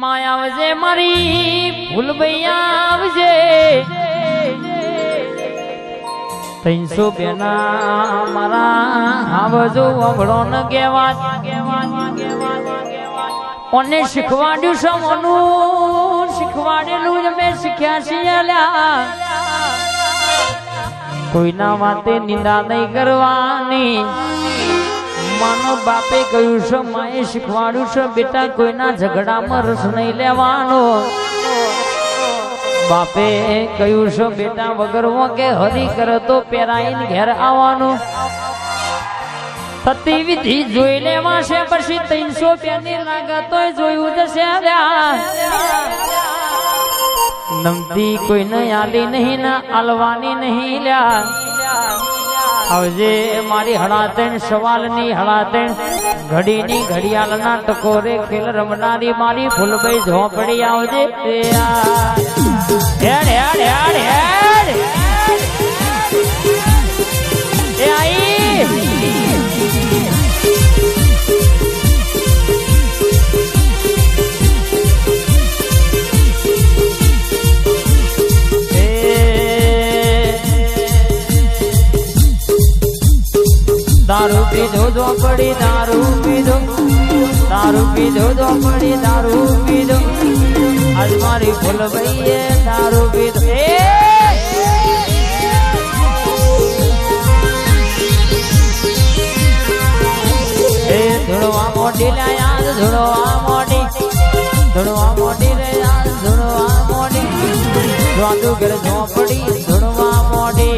માયા આવજે મારી ફૂલબૈયા આવજે 300 બેના મારા આવજો વગડો ન કેવા કોને શીખવાડ્યું છે મનું શીખવાડેલું જ મેં શીખ્યા છીએ કોઈના વાતે નિંદા નહીં કરવાની માનો બાપે કહ્યું છે માએ શીખવાડ્યું છે બેટા કોઈના ઝઘડામાં રસ નહીં લેવાનો બાપે કહ્યું છે બેટા વગરવો કે હરી કરે તો પેરાઈને ઘેર આવવાનું થતી વિધિ જોઈ લેવા છે પછી 300 પેની લાગતો જોયું જશે નમતી કોઈને આલી નહીં ના આલવાની નહીં લ્યા આવજે મારી હળાતણ સવાલની હળાતણ ઘડીની ઘડિયાળના ટકોરે ખેલ રમનારી મારી ફૂલભાઈ ઝોપડી આવજે હેડ હેડ હેડ હેડ એ આઈ दारू पीधो झोपड़ी दारू पीधो झोपड़ी दारू पीधो आज मारी फूल भैये दारू पीधो धुड़वा मोटी लाया धुड़वा मोटी रे यार धुड़वा मोटी झोपड़ी धुड़वा मोटी